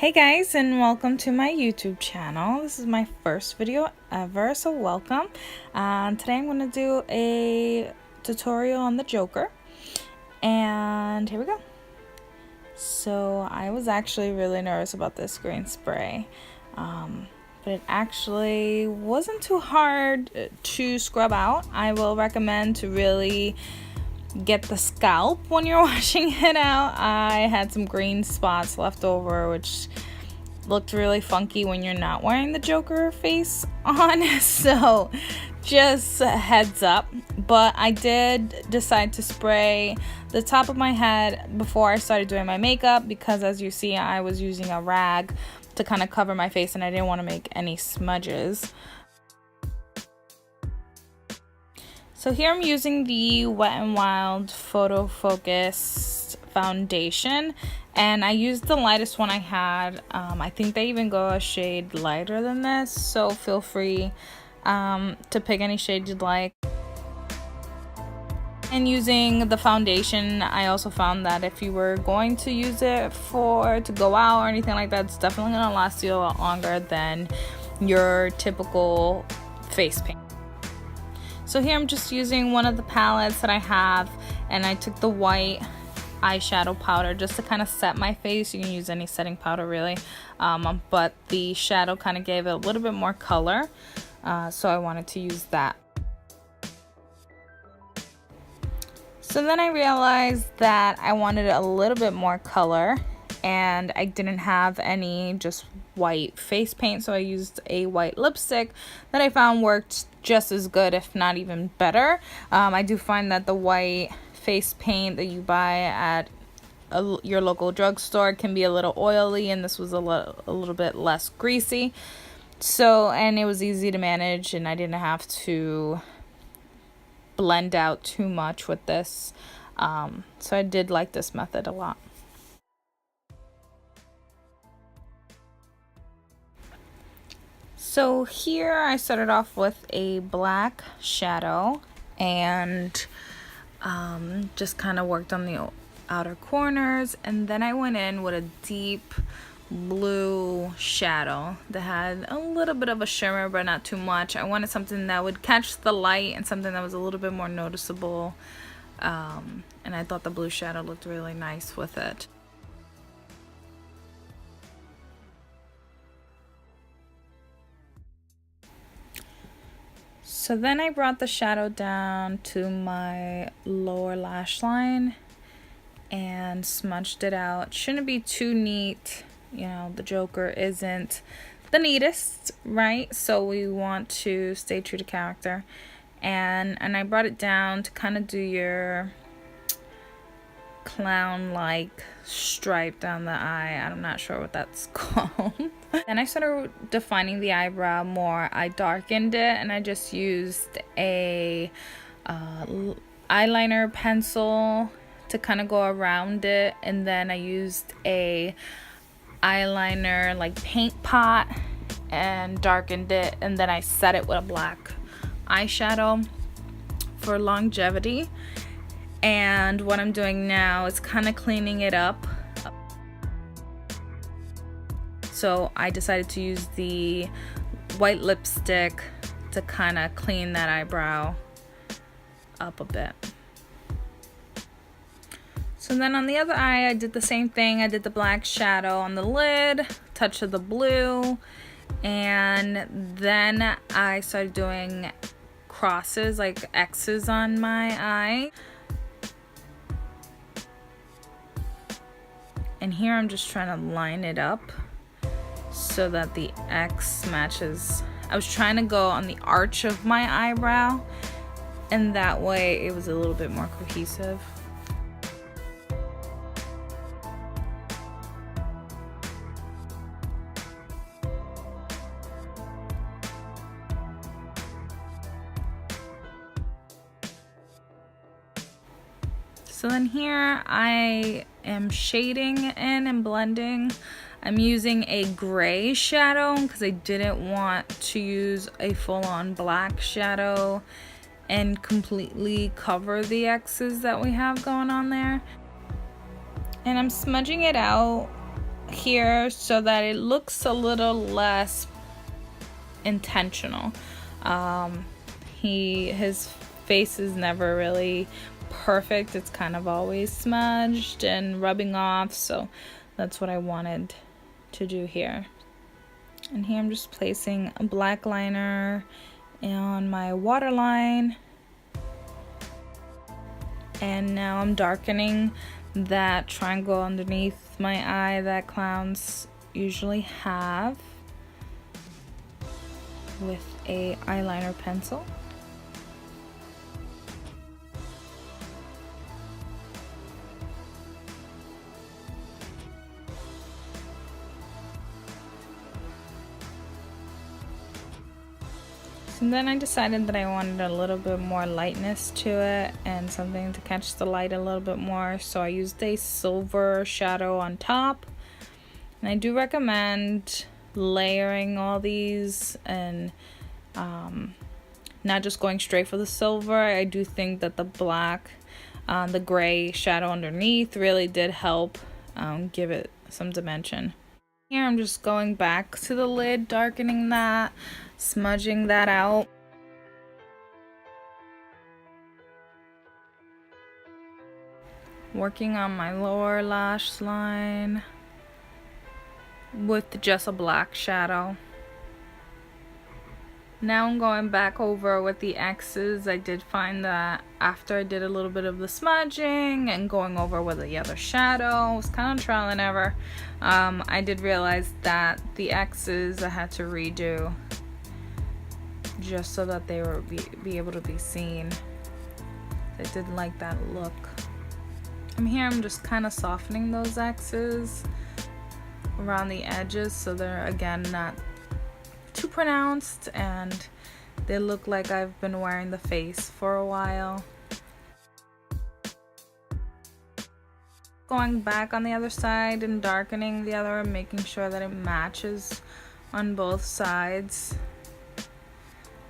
Hey guys, and welcome to my YouTube channel. This is my first video ever, so welcome. Today I'm going to do a tutorial on the Joker, and here we go. So I was actually really nervous about this green spray, but it actually wasn't too hard to scrub out. I will recommend to really get the scalp when you're washing it out. I had some green spots left over, which looked really funky when you're not wearing the Joker face on, so just a heads up. But I did decide to spray the top of my head before I started doing my makeup because, as you see, I was using a rag to kind of cover my face and I didn't want to make any smudges. So here I'm using the Wet n Wild Photo Focus foundation, and I used the lightest one I had. I think they even go a shade lighter than this, so feel free to pick any shade you'd like. And using the foundation, I also found that if you were going to use it to go out or anything like that, it's definitely going to last you a lot longer than your typical face paint. So here I'm just using one of the palettes that I have, and I took the white eyeshadow powder just to kind of set my face. You can use any setting powder really, but the shadow kind of gave it a little bit more color, so I wanted to use that. So then I realized that I wanted a little bit more color, and I didn't have any just white face paint, so I used a white lipstick that I found worked just as good, if not even better. I do find that the white face paint that you buy at your local drugstore can be a little oily, and this was a little bit less greasy. So, and it was easy to manage, and I didn't have to blend out too much with this. So I did like this method a lot. So here I started off with a black shadow and just kind of worked on the outer corners, and then I went in with a deep blue shadow that had a little bit of a shimmer but not too much. I wanted something that would catch the light and something that was a little bit more noticeable, and I thought the blue shadow looked really nice with it. So then I brought the shadow down to my lower lash line and smudged it out. Shouldn't be too neat, you know, the Joker isn't the neatest, right? So we want to stay true to character. And I brought it down to kind of do your clown-like stripe down the eye. I'm not sure what that's called. Then I started defining the eyebrow more. I darkened it, and I just used a eyeliner pencil to kind of go around it, and then I used a eyeliner like paint pot and darkened it, and then I set it with a black eyeshadow for longevity. And what I'm doing now is kind of cleaning it up. So I decided to use the white lipstick to kind of clean that eyebrow up a bit. So then on the other eye, I did the same thing. I did the black shadow on the lid, touch of the blue, and then I started doing crosses, like X's on my eye. And here I'm just trying to line it up so that the X matches. I was trying to go on the arch of my eyebrow, and that way it was a little bit more cohesive. So then here I am shading in and blending. I'm using a gray shadow because I didn't want to use a full-on black shadow and completely cover the X's that we have going on there. And I'm smudging it out here so that it looks a little less intentional. His face is never really perfect. It's kind of always smudged and rubbing off, so that's what I wanted to do here. And here I'm just placing a black liner on my waterline, and now I'm darkening that triangle underneath my eye that clowns usually have with a eyeliner pencil. And then I decided that I wanted a little bit more lightness to it and something to catch the light a little bit more, so I used a silver shadow on top. And I do recommend layering all these and not just going straight for the silver. I do think that the black, the gray shadow underneath really did help give it some dimension. Here I'm just going back to the lid, darkening that, smudging that out. Working on my lower lash line with just a black shadow. Now I'm going back over with the X's. I did find that after I did a little bit of the smudging and going over with the other shadow, it was kind of trial and error. I did realize that the X's I had to redo just so that they were be able to be seen. I didn't like that look. I'm just kind of softening those X's around the edges so they're again not too pronounced and they look like I've been wearing the face for a while. Going back on the other side and darkening the other, making sure that it matches on both sides.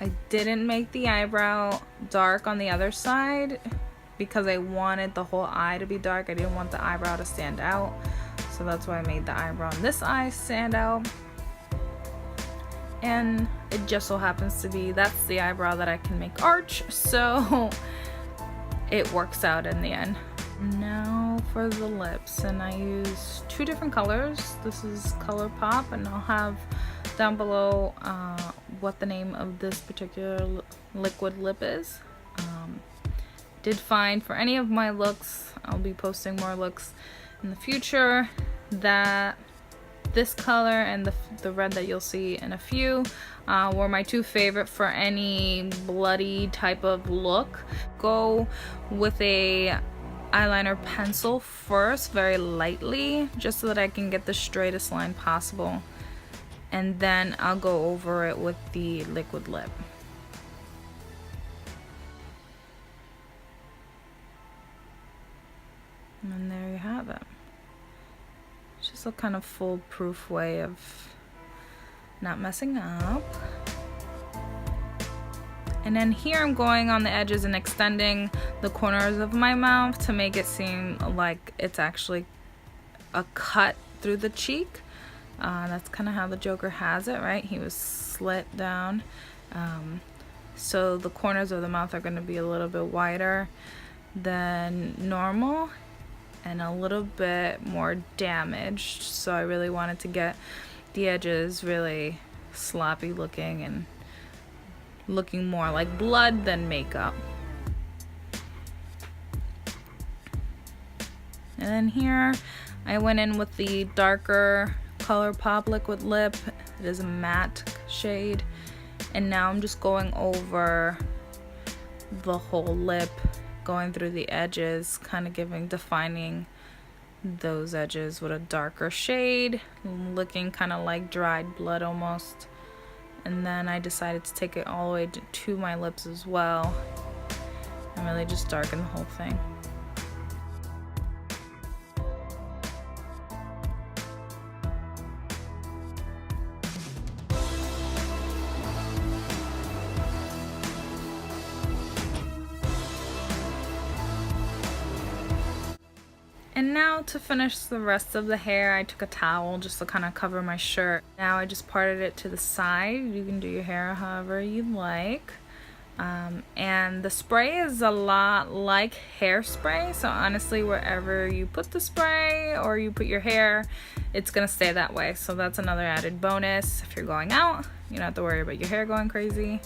I didn't make the eyebrow dark on the other side because I wanted the whole eye to be dark. I didn't want the eyebrow to stand out, so that's why I made the eyebrow on this eye stand out. And it just so happens to be that's the eyebrow that I can make arch, so it works out in the end. Now for the lips, and I use two different colors. This is ColourPop, and I'll have down below what the name of this particular liquid lip is. Did find for any of my looks, I'll be posting more looks in the future, that this color and the red that you'll see in a few were my two favorite for any bloody type of look. Go with a eyeliner pencil first, very lightly, just so that I can get the straightest line possible, and then I'll go over it with the liquid lip. And there you have it. Just a kind of foolproof way of not messing up. And then here I'm going on the edges and extending the corners of my mouth to make it seem like it's actually a cut through the cheek. That's kind of how the Joker has it, right? He was slit down. So the corners of the mouth are going to be a little bit wider than normal and a little bit more damaged. So I really wanted to get the edges really sloppy looking and looking more like blood than makeup. And then here I went in with the darker ColourPop liquid lip. It is a matte shade, and now I'm just going over the whole lip, going through the edges, kind of defining those edges with a darker shade, looking kind of like dried blood almost. And then I decided to take it all the way to my lips as well and really just darken the whole thing. And now to finish the rest of the hair, I took a towel just to kind of cover my shirt. Now I just parted it to the side. You can do your hair however you like. And the spray is a lot like hairspray, so honestly wherever you put the spray or you put your hair, it's gonna stay that way. So that's another added bonus. If you're going out, you don't have to worry about your hair going crazy,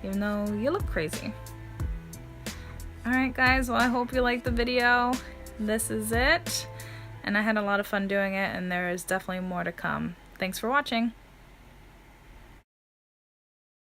even though you look crazy. Alright guys, well I hope you liked the video. This is it, and I had a lot of fun doing it, and there is definitely more to come. Thanks for watching.